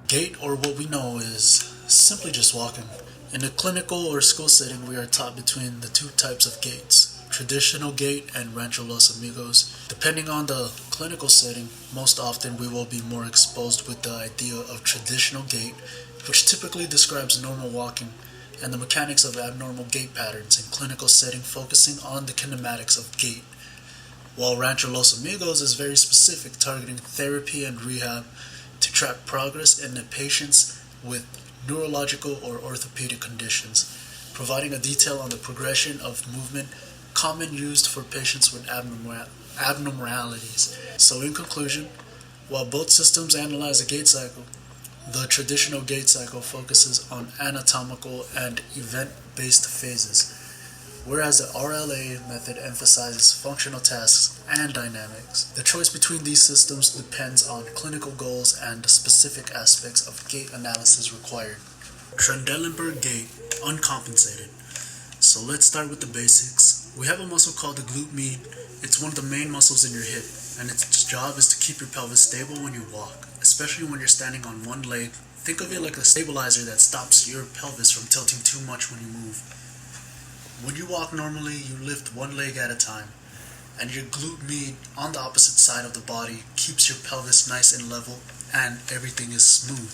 Gait, or what we know, is simply just walking. In a clinical or school setting, we are taught between the two types of gaits, traditional gait and Rancho Los Amigos. Depending on the clinical setting, most often we will be more exposed with the idea of traditional gait, which typically describes normal walking, and the mechanics of abnormal gait patterns in clinical setting focusing on the kinematics of gait, while Rancho Los Amigos is very specific, targeting therapy and rehab to track progress in the patients with neurological or orthopedic conditions, providing a detail on the progression of movement common used for patients with abnormalities. So, in conclusion, while both systems analyze the gait cycle, the traditional gait cycle focuses on anatomical and event based phases, whereas the RLA method emphasizes functional tasks and dynamics. The choice between these systems depends on clinical goals and the specific aspects of gait analysis required. Trendelenburg gait, uncompensated. So let's start with the basics. We have a muscle called the glute med. It's one of the main muscles in your hip, and its job is to keep your pelvis stable when you walk, especially when you're standing on one leg. Think of it like a stabilizer that stops your pelvis from tilting too much when you move. When you walk normally, you lift one leg at a time, and your glute med on the opposite side of the body keeps your pelvis nice and level, and everything is smooth.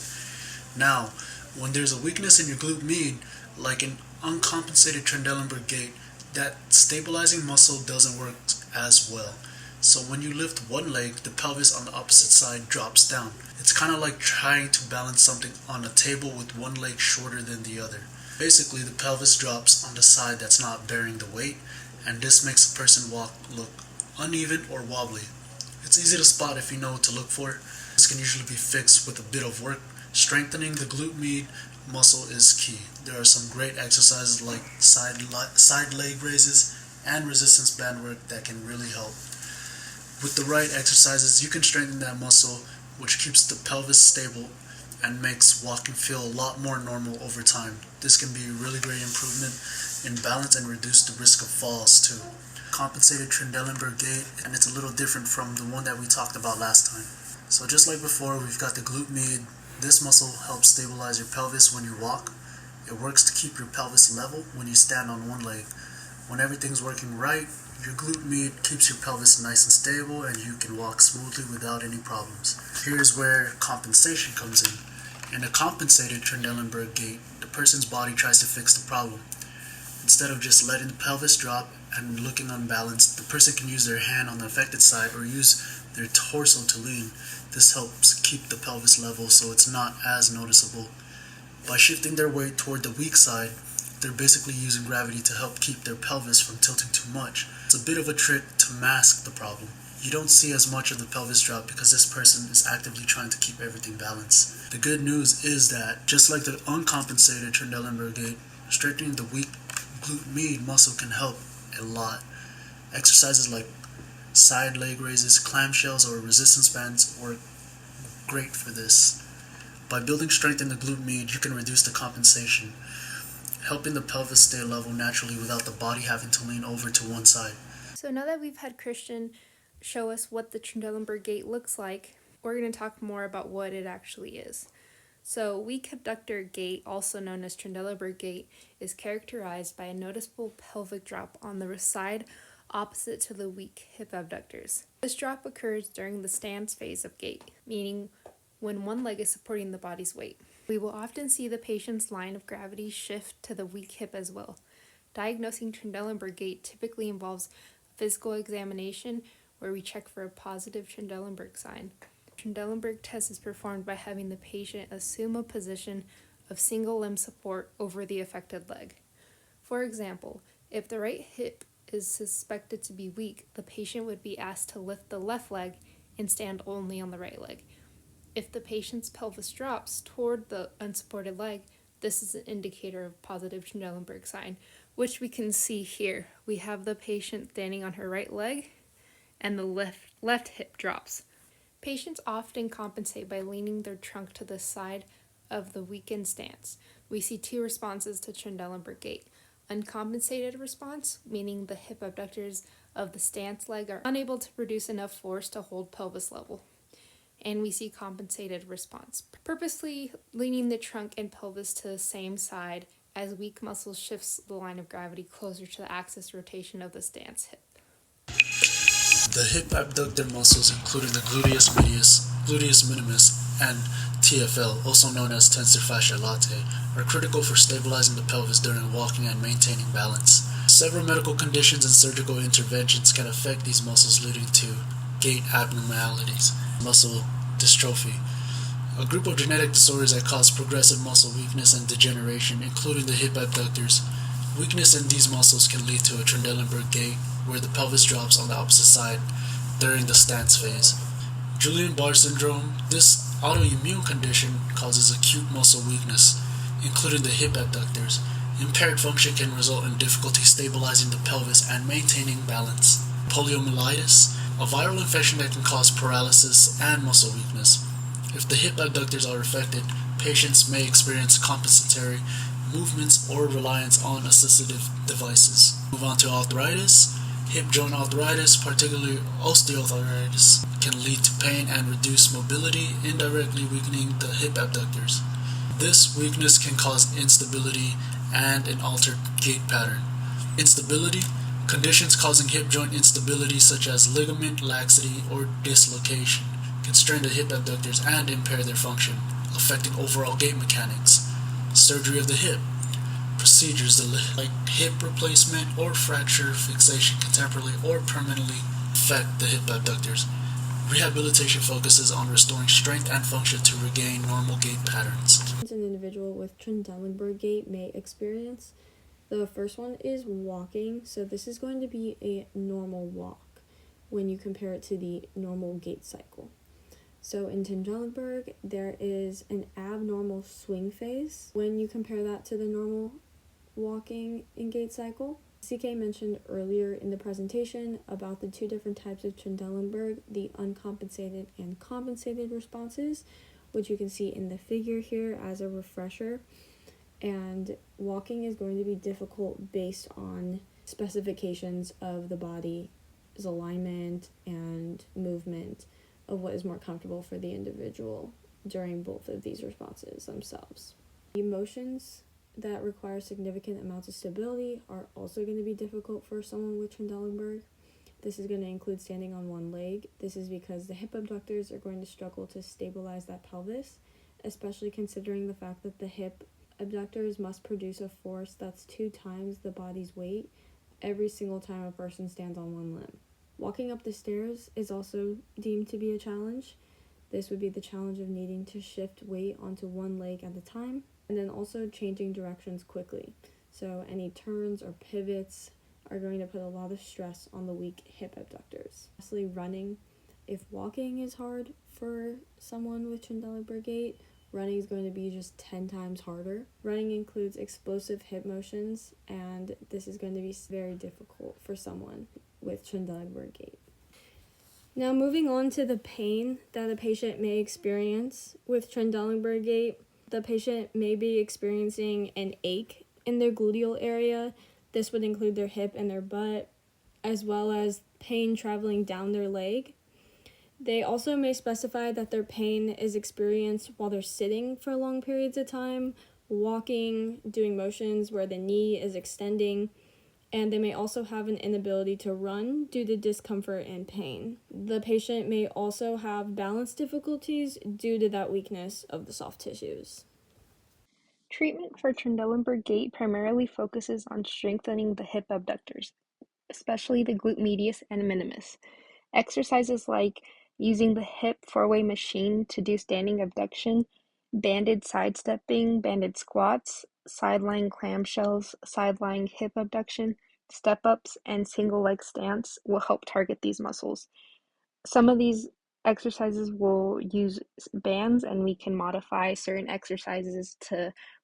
Now, when there's a weakness in your glute med, like an uncompensated Trendelenburg gait, that stabilizing muscle doesn't work as well. So when you lift one leg, the pelvis on the opposite side drops down. It's kind of like trying to balance something on a table with one leg shorter than the other. Basically, the pelvis drops on the side that's not bearing the weight, and this makes a person walk look uneven or wobbly. It's easy to spot if you know what to look for. This can usually be fixed with a bit of work. Strengthening the glute med muscle is key. There are some great exercises like side leg raises and resistance band work that can really help. With the right exercises, you can strengthen that muscle, which keeps the pelvis stable and makes walking feel a lot more normal over time. This can be a really great improvement in balance and reduce the risk of falls too. Compensated Trendelenburg gait, and it's a little different from the one that we talked about last time. So just like before, we've got the glute med. This muscle helps stabilize your pelvis when you walk. It works to keep your pelvis level when you stand on one leg. When everything's working right, your glute med keeps your pelvis nice and stable, and you can walk smoothly without any problems. Here's where compensation comes in. In a compensated Trendelenburg gait, the person's body tries to fix the problem. Instead of just letting the pelvis drop and looking unbalanced, the person can use their hand on the affected side or use their torso to lean. This helps keep the pelvis level so it's not as noticeable. By shifting their weight toward the weak side, they're basically using gravity to help keep their pelvis from tilting too much. It's a bit of a trick to mask the problem. You don't see as much of the pelvis drop because this person is actively trying to keep everything balanced. The good news is that, just like the uncompensated Trendelenburg gait, strengthening the weak glute med muscle can help a lot. Exercises like side leg raises, clamshells, or resistance bands work great for this. By building strength in the glute med, you can reduce the compensation, helping the pelvis stay level naturally without the body having to lean over to one side. So now that we've had Christian show us what the Trendelenburg gait looks like, we're going to talk more about what it actually is. So, weak abductor gait, also known as Trendelenburg gait, is characterized by a noticeable pelvic drop on the side opposite to the weak hip abductors. This drop occurs during the stance phase of gait, meaning when one leg is supporting the body's weight. We will often see the patient's line of gravity shift to the weak hip as well. Diagnosing Trendelenburg gait typically involves a physical examination where we check for a positive Trendelenburg sign. Trendelenburg test is performed by having the patient assume a position of single limb support over the affected leg. For example, if the right hip is suspected to be weak, the patient would be asked to lift the left leg and stand only on the right leg. If the patient's pelvis drops toward the unsupported leg, this is an indicator of positive Trendelenburg sign, which we can see here. We have the patient standing on her right leg, and the left hip drops. Patients often compensate by leaning their trunk to the side of the weakened stance. We see two responses to Trendelenburg gait. Uncompensated response, meaning the hip abductors of the stance leg are unable to produce enough force to hold pelvis level. and we see compensated response, purposely leaning the trunk and pelvis to the same side as weak muscle shifts the line of gravity closer to the axis rotation of the stance hip. The hip abductor muscles, including the gluteus medius, gluteus minimus, and TFL, also known as tensor fasciae latae, are critical for stabilizing the pelvis during walking and maintaining balance. Several medical conditions and surgical interventions can affect these muscles, leading to gait abnormalities, muscle dystrophy, a group of genetic disorders that cause progressive muscle weakness and degeneration, including the hip abductors. Weakness in these muscles can lead to a Trendelenburg gait, where the pelvis drops on the opposite side during the stance phase. Guillain-Barré syndrome. This autoimmune condition causes acute muscle weakness, including the hip abductors. Impaired function can result in difficulty stabilizing the pelvis and maintaining balance. Poliomyelitis, a viral infection that can cause paralysis and muscle weakness. If the hip abductors are affected, patients may experience compensatory movements or reliance on assistive devices. Move on to arthritis. Hip joint arthritis, particularly osteoarthritis, can lead to pain and reduced mobility, indirectly weakening the hip abductors. This weakness can cause instability and an altered gait pattern. Instability. Conditions causing hip joint instability, such as ligament laxity or dislocation, can strain the hip abductors and impair their function, affecting overall gait mechanics. Surgery of the hip. Procedures like hip replacement or fracture fixation can temporarily or permanently affect the hip abductors. Rehabilitation focuses on restoring strength and function to regain normal gait patterns. An individual with Trendelenburg gait may experience. The first one is walking. So this is going to be a normal walk when you compare it to the normal gait cycle. So in Trendelenburg, there is an abnormal swing phase when you compare that to the normal walking in gait cycle. CK mentioned earlier in the presentation about the two different types of Trendelenburg, the uncompensated and compensated responses, which you can see in the figure here as a refresher. And walking is going to be difficult based on specifications of the body's alignment and movement of what is more comfortable for the individual during both of these responses themselves. The emotions that require significant amounts of stability are also going to be difficult for someone with Trendelenburg. This is going to include standing on one leg. This is because the hip abductors are going to struggle to stabilize that pelvis, especially considering the fact that the hip abductors must produce a force that's 2 times the body's weight every single time a person stands on one limb. Walking up the stairs is also deemed to be a challenge. This would be the challenge of needing to shift weight onto one leg at a time, and then also changing directions quickly. So any turns or pivots are going to put a lot of stress on the weak hip abductors. Lastly, running. If walking is hard for someone with Trendelenburg gait, running is going to be just 10 times harder. Running includes explosive hip motions, and this is going to be very difficult for someone with Trendelenburg gait. Now moving on to the pain that a patient may experience with Trendelenburg gait. The patient may be experiencing an ache in their gluteal area. This would include their hip and their butt, as well as pain traveling down their leg. They also may specify that their pain is experienced while they're sitting for long periods of time, walking, doing motions where the knee is extending, and they may also have an inability to run due to discomfort and pain. The patient may also have balance difficulties due to that weakness of the soft tissues. Treatment for Trendelenburg gait primarily focuses on strengthening the hip abductors, especially the glute medius and minimus. Exercises like using the hip four-way machine to do standing abduction, banded sidestepping, banded squats, sideline clamshells, sideline hip abduction, step-ups, and single leg stance will help target these muscles. Some of these exercises will use bands, and we can modify certain exercises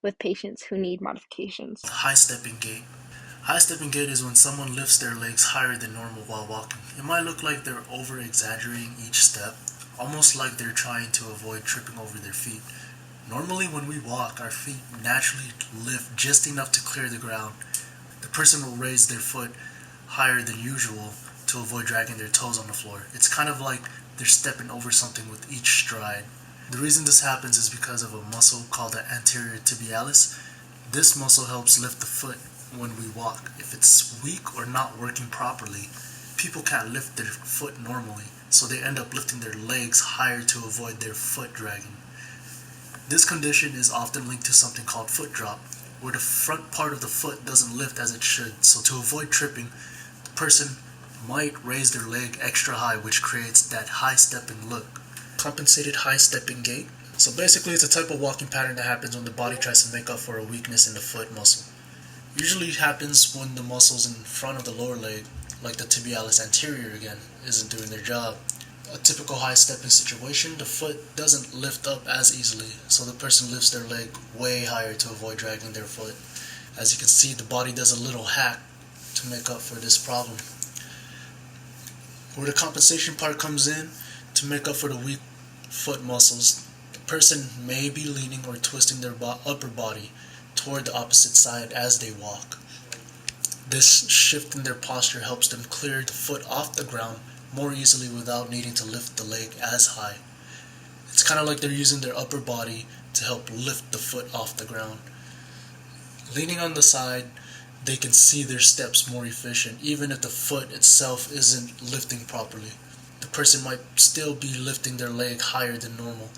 with patients who need modifications. High stepping gait. High stepping gait is when someone lifts their legs higher than normal while walking. It might look like they're over exaggerating each step, almost like they're trying to avoid tripping over their feet. Normally when we walk, our feet naturally lift just enough to clear the ground. The person will raise their foot higher than usual to avoid dragging their toes on the floor. It's kind of like they're stepping over something with each stride. The reason this happens is because of a muscle called the anterior tibialis. This muscle helps lift the foot when we walk. If it's weak or not working properly, people can't lift their foot normally, so they end up lifting their legs higher to avoid their foot dragging. This condition is often linked to something called foot drop, where the front part of the foot doesn't lift as it should, so to avoid tripping, the person might raise their leg extra high, which creates that high stepping look. Compensated high stepping gait. So basically it's a type of walking pattern that happens when the body tries to make up for a weakness in the foot muscle. Usually it happens when the muscles in front of the lower leg, like the tibialis anterior again, isn't doing their job. A typical high stepping situation, the foot doesn't lift up as easily, so the person lifts their leg way higher to avoid dragging their foot. As you can see, the body does a little hack to make up for this problem. Where the compensation part comes in, to make up for the weak foot muscles, the person may be leaning or twisting their upper body toward the opposite side as they walk. This shift in their posture helps them clear the foot off the ground more easily without needing to lift the leg as high. It's kind of like they're using their upper body to help lift the foot off the ground. Leaning on the side, they can see their steps more efficient, even if the foot itself isn't lifting properly. The person might still be lifting their leg higher than normal,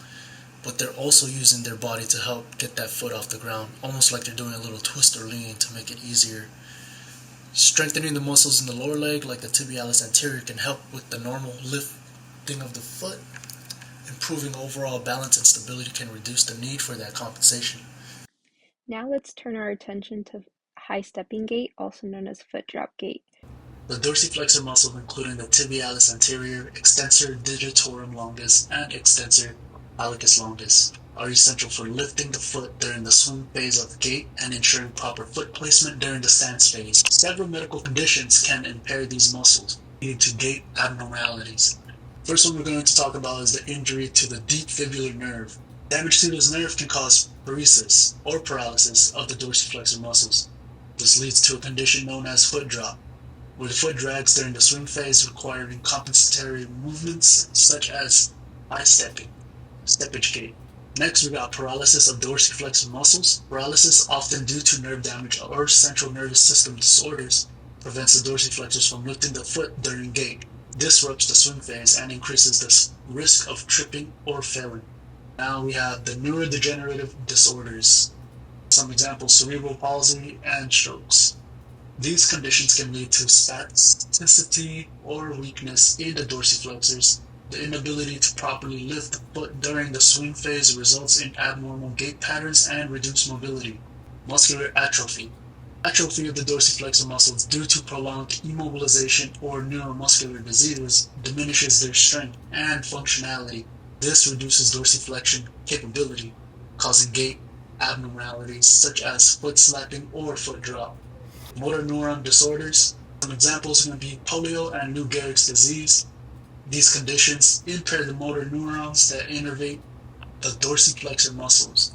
but they're also using their body to help get that foot off the ground, almost like they're doing a little twist or lean to make it easier. Strengthening the muscles in the lower leg, like the tibialis anterior, can help with the normal lifting of the foot. Improving overall balance and stability can reduce the need for that compensation. Now let's turn our attention to high stepping gait, also known as foot drop gait. The dorsiflexor muscle, including the tibialis anterior, extensor digitorum longus, and extensor hallucis longus, are essential for lifting the foot during the swing phase of gait and ensuring proper foot placement during the stance phase. Several medical conditions can impair these muscles, leading to gait abnormalities. First one we're going to talk about is the injury to the deep fibular nerve. Damage to this nerve can cause paresis or paralysis of the dorsiflexor muscles. This leads to a condition known as foot drop, where the foot drags during the swing phase, requiring compensatory movements such as high stepping, steppage gait. Next, we got paralysis of dorsiflexor muscles. Paralysis, often due to nerve damage or central nervous system disorders, prevents the dorsiflexors from lifting the foot during gait, disrupts the swing phase, and increases the risk of tripping or failing. Now we have the neurodegenerative disorders. Some examples: cerebral palsy and strokes. These conditions can lead to spasticity or weakness in the dorsiflexors. The inability to properly lift the foot during the swing phase results in abnormal gait patterns and reduced mobility. Muscular atrophy. Atrophy of the dorsiflexor muscles due to prolonged immobilization or neuromuscular diseases diminishes their strength and functionality. This reduces dorsiflexion capability, causing gait abnormalities such as foot slapping or foot drop. Motor neuron disorders. Some examples are going to be polio and Lou Gehrig's disease. These conditions impair the motor neurons that innervate the dorsiflexor muscles.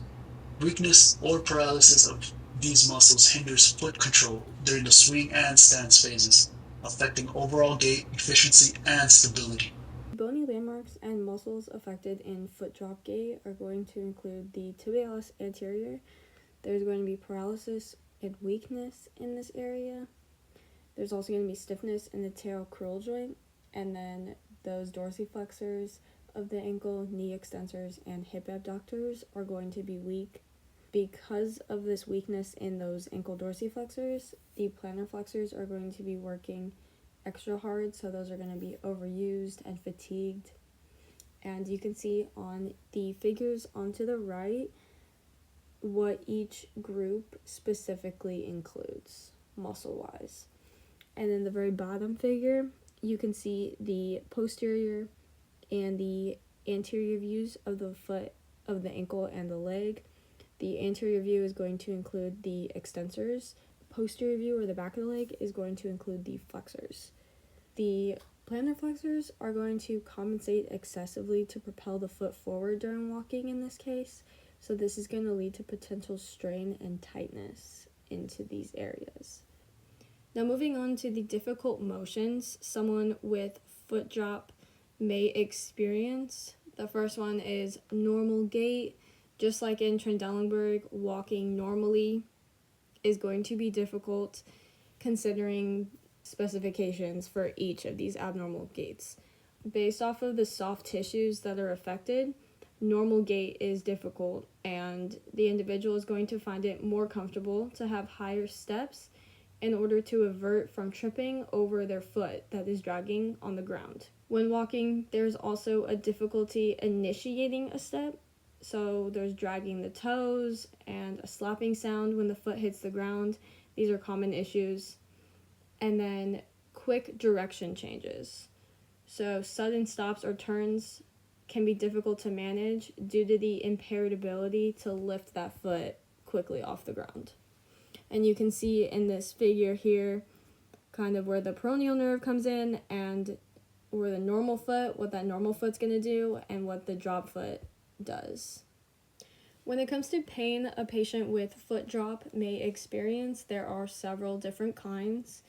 Weakness or paralysis of these muscles hinders foot control during the swing and stance phases, affecting overall gait efficiency and stability. Bony landmarks and muscles affected in foot drop gait are going to include the tibialis anterior. There's going to be paralysis and weakness in this area. There's also going to be stiffness in the pterocrural joint, and then those dorsiflexors of the ankle, knee extensors, and hip abductors are going to be weak. Because of this weakness in those ankle dorsiflexors, the plantar flexors are going to be working extra hard, so those are going to be overused and fatigued. And you can see on the figures onto the right what each group specifically includes muscle-wise. And in the very bottom figure, you can see the posterior and the anterior views of the foot, of the ankle, and the leg. The anterior view is going to include the extensors. The posterior view, or the back of the leg, is going to include the flexors. The plantar flexors are going to compensate excessively to propel the foot forward during walking in this case, so this is going to lead to potential strain and tightness into these areas. Now moving on to the difficult motions, someone with foot drop may experience. The first one is normal gait. Just like in Trendelenburg, walking normally is going to be difficult considering specifications for each of these abnormal gaits. Based off of the soft tissues that are affected, normal gait is difficult, and the individual is going to find it more comfortable to have higher steps in order to avert from tripping over their foot that is dragging on the ground. When walking, there's also a difficulty initiating a step. So there's dragging the toes and a slapping sound when the foot hits the ground. These are common issues. And then quick direction changes. So sudden stops or turns can be difficult to manage due to the impaired ability to lift that foot quickly off the ground. And you can see in this figure here kind of where the peroneal nerve comes in and where the normal foot, what that normal foot's going to do, and what the drop foot does. When it comes to pain a patient with foot drop may experience, there are several different kinds.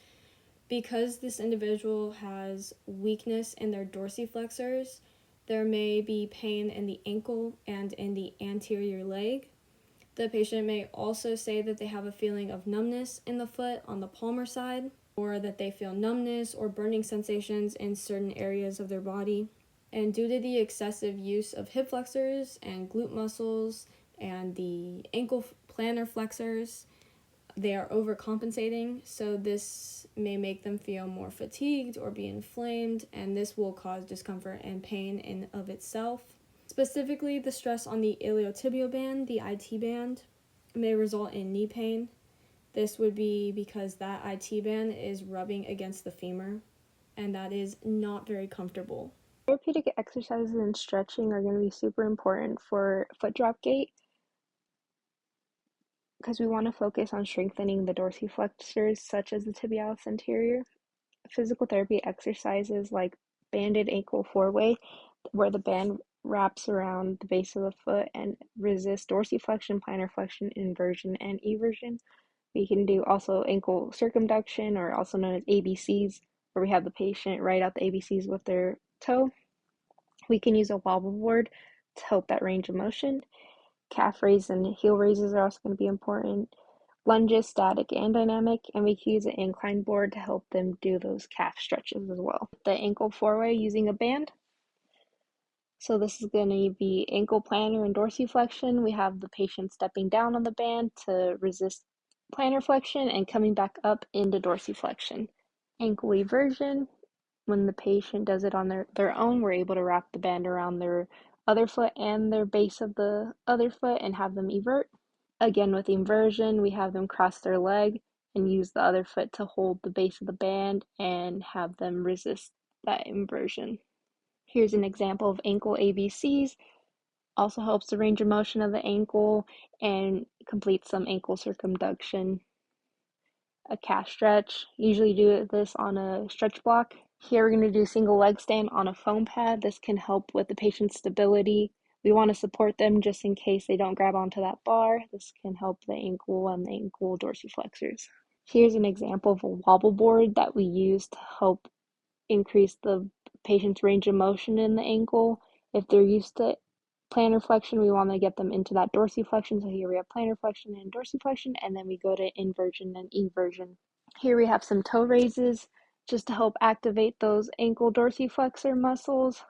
Because this individual has weakness in their dorsiflexors, there may be pain in the ankle and in the anterior leg. The patient may also say that they have a feeling of numbness in the foot on the palmar side, or that they feel numbness or burning sensations in certain areas of their body. And due to the excessive use of hip flexors and glute muscles and the ankle plantar flexors, they are overcompensating, so this may make them feel more fatigued or be inflamed, and this will cause discomfort and pain in of itself. Specifically, the stress on the iliotibial band, the IT band, may result in knee pain. This would be because that IT band is rubbing against the femur, and that is not very comfortable. Therapeutic exercises and stretching are going to be super important for foot drop gait because we want to focus on strengthening the dorsiflexors such as the tibialis anterior. Physical therapy exercises like banded ankle four-way, where the band wraps around the base of the foot and resists dorsiflexion, plantar flexion, inversion, and eversion. We can do also ankle circumduction, or also known as ABCs, where we have the patient write out the ABCs with their toe. We can use a wobble board to help that range of motion. Calf raises and heel raises are also going to be important. Lunges, static and dynamic, and we can use an incline board to help them do those calf stretches as well. The ankle four-way using a band. So this is going to be ankle plantar and dorsiflexion. We have the patient stepping down on the band to resist plantar flexion and coming back up into dorsiflexion. Ankle eversion. When the patient does it on their own, we're able to wrap the band around their other foot and their base of the other foot and have them evert. Again, with inversion, we have them cross their leg and use the other foot to hold the base of the band and have them resist that inversion. Here's an example of ankle ABCs. Also helps the range of motion of the ankle and completes some ankle circumduction. A calf stretch. Usually do this on a stretch block. Here we're going to do single leg stand on a foam pad. This can help with the patient's stability. We want to support them just in case they don't grab onto that bar. This can help the ankle and the ankle dorsiflexors. Here's an example of a wobble board that we use to help increase the patient's range of motion in the ankle. If they're used to plantar flexion, we want to get them into that dorsiflexion. So here we have plantar flexion and dorsiflexion, and then we go to inversion and eversion. Here we have some toe raises just to help activate those ankle dorsiflexor muscles,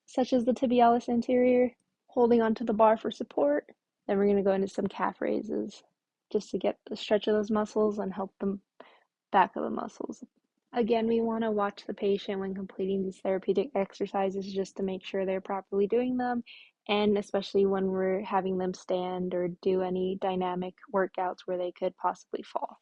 such as the tibialis anterior, holding onto the bar for support. Then we're going to go into some calf raises just to get the stretch of those muscles and help them back of the muscles. Again, we want to watch the patient when completing these therapeutic exercises just to make sure they're properly doing them, and especially when we're having them stand or do any dynamic workouts where they could possibly fall.